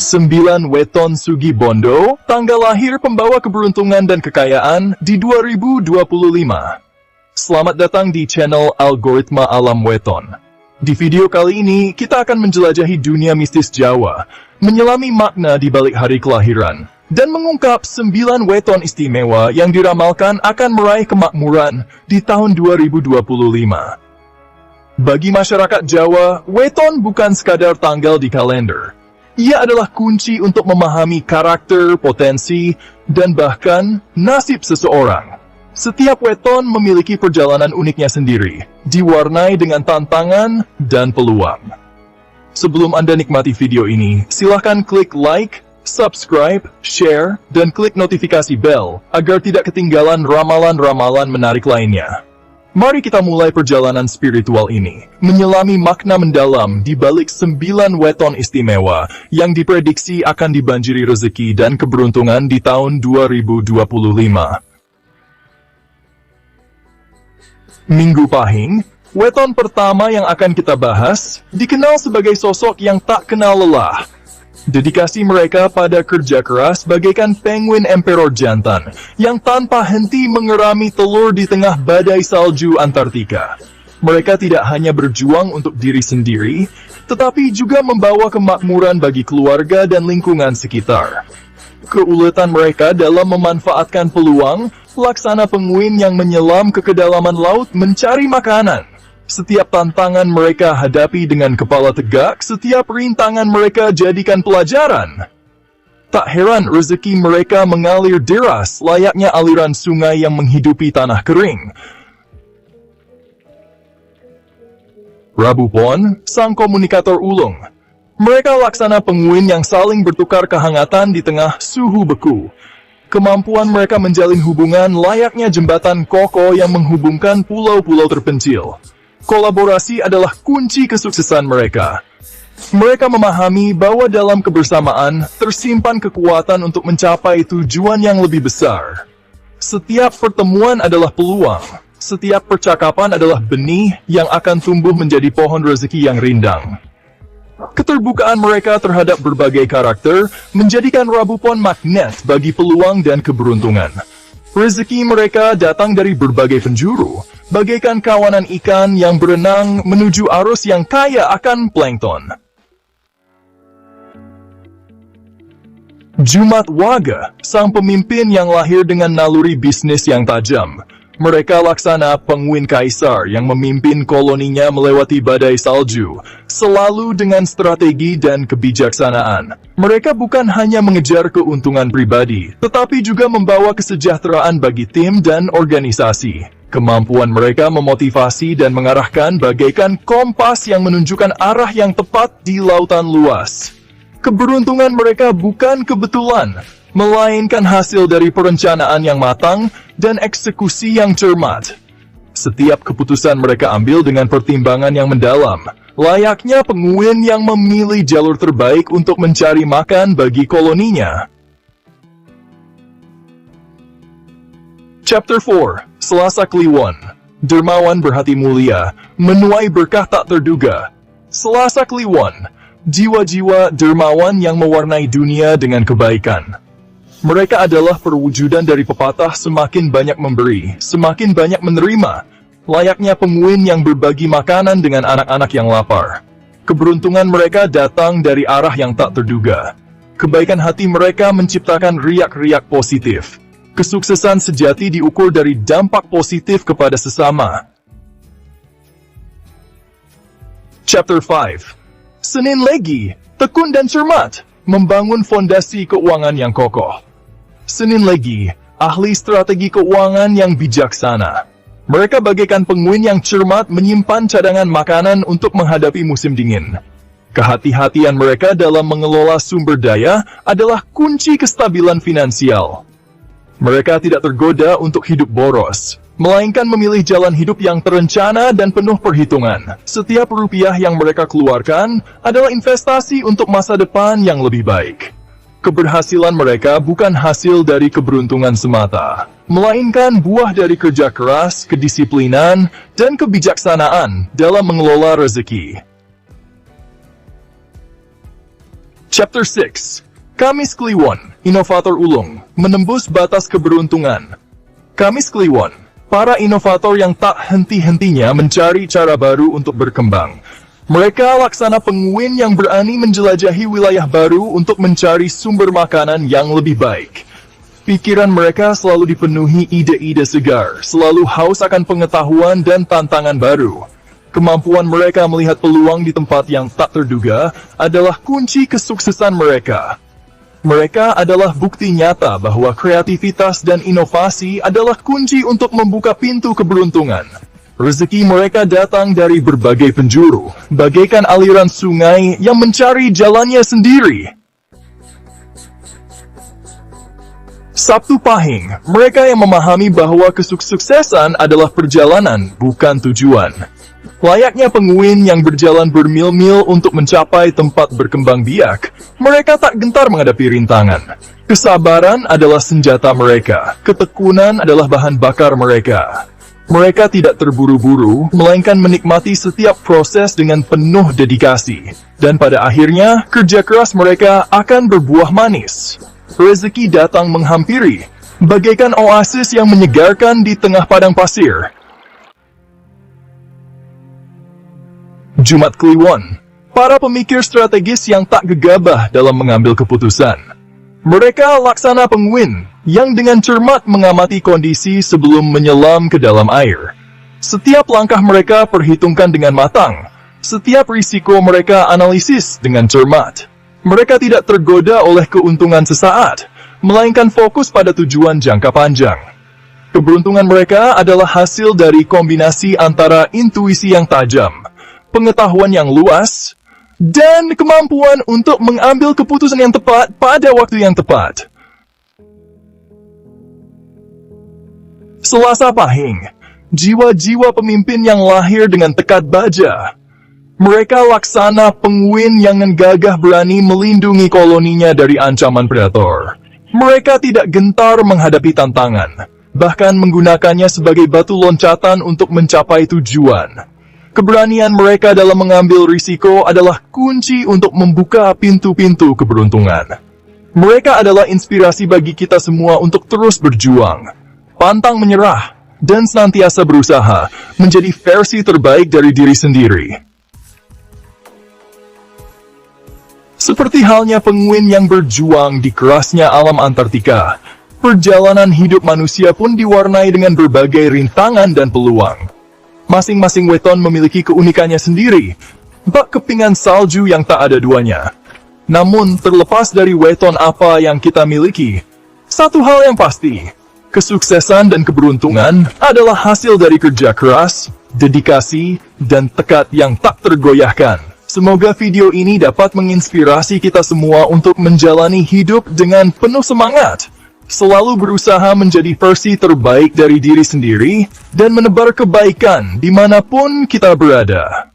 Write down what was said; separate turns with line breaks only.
9 Weton Sugibondo, tanggal lahir pembawa keberuntungan dan kekayaan di 2025. Selamat datang di channel Algoritma Alam Weton. Di video kali ini, kita akan menjelajahi dunia mistis Jawa, menyelami makna di balik hari kelahiran, dan mengungkap 9 weton istimewa yang diramalkan akan meraih kemakmuran di tahun 2025. Bagi masyarakat Jawa, weton bukan sekadar tanggal di kalender. Ia adalah kunci untuk memahami karakter, potensi, dan bahkan nasib seseorang. Setiap weton memiliki perjalanan uniknya sendiri, diwarnai dengan tantangan dan peluang. Sebelum Anda nikmati video ini, silahkan klik like, subscribe, share, dan klik notifikasi bell agar tidak ketinggalan ramalan-ramalan menarik lainnya. Mari kita mulai perjalanan spiritual ini, menyelami makna mendalam di balik 9 weton istimewa yang diprediksi akan dibanjiri rezeki dan keberuntungan di tahun 2025. Minggu Pahing, weton pertama yang akan kita bahas, dikenal sebagai sosok yang tak kenal lelah. Dedikasi mereka pada kerja keras bagaikan penguin emperor jantan yang tanpa henti mengerami telur di tengah badai salju Antartika. Mereka tidak hanya berjuang untuk diri sendiri, tetapi juga membawa kemakmuran bagi keluarga dan lingkungan sekitar. Keuletan mereka dalam memanfaatkan peluang, laksana penguin yang menyelam ke kedalaman laut mencari makanan. Setiap tantangan mereka hadapi dengan kepala tegak, setiap rintangan mereka jadikan pelajaran. Tak heran rezeki mereka mengalir deras layaknya aliran sungai yang menghidupi tanah kering. Rabu Pon, sang komunikator ulung. Mereka laksana penguin yang saling bertukar kehangatan di tengah suhu beku. Kemampuan mereka menjalin hubungan layaknya jembatan kokoh yang menghubungkan pulau-pulau terpencil. Kolaborasi adalah kunci kesuksesan mereka. Mereka memahami bahwa dalam kebersamaan tersimpan kekuatan untuk mencapai tujuan yang lebih besar. Setiap pertemuan adalah peluang. Setiap percakapan adalah benih yang akan tumbuh menjadi pohon rezeki yang rindang. Keterbukaan mereka terhadap berbagai karakter menjadikan Rabu Pon magnet bagi peluang dan keberuntungan. Rezeki mereka datang dari berbagai penjuru, bagaikan kawanan ikan yang berenang menuju arus yang kaya akan plankton. Jumat Waga, sang pemimpin yang lahir dengan naluri bisnis yang tajam. Mereka laksana penguin kaisar yang memimpin koloninya melewati badai salju, selalu dengan strategi dan kebijaksanaan. Mereka bukan hanya mengejar keuntungan pribadi, tetapi juga membawa kesejahteraan bagi tim dan organisasi. Kemampuan mereka memotivasi dan mengarahkan bagaikan kompas yang menunjukkan arah yang tepat di lautan luas. Keberuntungan mereka bukan kebetulan, melainkan hasil dari perencanaan yang matang dan eksekusi yang cermat. Setiap keputusan mereka ambil dengan pertimbangan yang mendalam, layaknya penguin yang memilih jalur terbaik untuk mencari makan bagi koloninya. Chapter 4, Selasa Kliwon. Dermawan berhati mulia, menuai berkah tak terduga. Selasa Kliwon, jiwa-jiwa dermawan yang mewarnai dunia dengan kebaikan. Mereka adalah perwujudan dari pepatah semakin banyak memberi, semakin banyak menerima, layaknya penguin yang berbagi makanan dengan anak-anak yang lapar. Keberuntungan mereka datang dari arah yang tak terduga. Kebaikan hati mereka menciptakan riak-riak positif. Kesuksesan sejati diukur dari dampak positif kepada sesama. Chapter 5. Senin Legi, tekun dan cermat, membangun fondasi keuangan yang kokoh. Senin Legi, ahli strategi keuangan yang bijaksana. Mereka bagaikan penguin yang cermat menyimpan cadangan makanan untuk menghadapi musim dingin. Kehati-hatian mereka dalam mengelola sumber daya adalah kunci kestabilan finansial. Mereka tidak tergoda untuk hidup boros, melainkan memilih jalan hidup yang terencana dan penuh perhitungan. Setiap rupiah yang mereka keluarkan adalah investasi untuk masa depan yang lebih baik. Keberhasilan mereka bukan hasil dari keberuntungan semata, melainkan buah dari kerja keras, kedisiplinan, dan kebijaksanaan dalam mengelola rezeki. Chapter 6. Kamis Kliwon, inovator ulung, menembus batas keberuntungan. Kamis Kliwon, para inovator yang tak henti-hentinya mencari cara baru untuk berkembang. Mereka laksana penguin yang berani menjelajahi wilayah baru untuk mencari sumber makanan yang lebih baik. Pikiran mereka selalu dipenuhi ide-ide segar, selalu haus akan pengetahuan dan tantangan baru. Kemampuan mereka melihat peluang di tempat yang tak terduga adalah kunci kesuksesan mereka. Mereka adalah bukti nyata bahwa kreativitas dan inovasi adalah kunci untuk membuka pintu keberuntungan. Rezeki mereka datang dari berbagai penjuru, bagaikan aliran sungai yang mencari jalannya sendiri. Sabtu Pahing, mereka yang memahami bahwa kesuksesan adalah perjalanan, bukan tujuan. Layaknya penguin yang berjalan bermil-mil untuk mencapai tempat berkembang biak, mereka tak gentar menghadapi rintangan. Kesabaran adalah senjata mereka, ketekunan adalah bahan bakar mereka. Mereka tidak terburu-buru, melainkan menikmati setiap proses dengan penuh dedikasi. Dan pada akhirnya, kerja keras mereka akan berbuah manis. Rezeki datang menghampiri, bagaikan oasis yang menyegarkan di tengah padang pasir. Jumat Kliwon, para pemikir strategis yang tak gegabah dalam mengambil keputusan. Mereka laksana penguin yang dengan cermat mengamati kondisi sebelum menyelam ke dalam air. Setiap langkah mereka perhitungkan dengan matang. Setiap risiko mereka analisis dengan cermat. Mereka tidak tergoda oleh keuntungan sesaat, melainkan fokus pada tujuan jangka panjang. Keberuntungan mereka adalah hasil dari kombinasi antara intuisi yang tajam, pengetahuan yang luas, dan kemampuan untuk mengambil keputusan yang tepat pada waktu yang tepat. Selasa Pahing, jiwa-jiwa pemimpin yang lahir dengan tekad baja. Mereka laksana penguin yang gagah berani melindungi koloninya dari ancaman predator. Mereka tidak gentar menghadapi tantangan, bahkan menggunakannya sebagai batu loncatan untuk mencapai tujuan. Keberanian mereka dalam mengambil risiko adalah kunci untuk membuka pintu-pintu keberuntungan. Mereka adalah inspirasi bagi kita semua untuk terus berjuang, pantang menyerah, dan senantiasa berusaha menjadi versi terbaik dari diri sendiri. Seperti halnya penguin yang berjuang di kerasnya alam Antartika, perjalanan hidup manusia pun diwarnai dengan berbagai rintangan dan peluang. Masing-masing weton memiliki keunikannya sendiri, bak kepingan salju yang tak ada duanya. Namun, terlepas dari weton apa yang kita miliki, satu hal yang pasti, kesuksesan dan keberuntungan adalah hasil dari kerja keras, dedikasi, dan tekad yang tak tergoyahkan. Semoga video ini dapat menginspirasi kita semua untuk menjalani hidup dengan penuh semangat, selalu berusaha menjadi versi terbaik dari diri sendiri, dan menebar kebaikan dimanapun kita berada.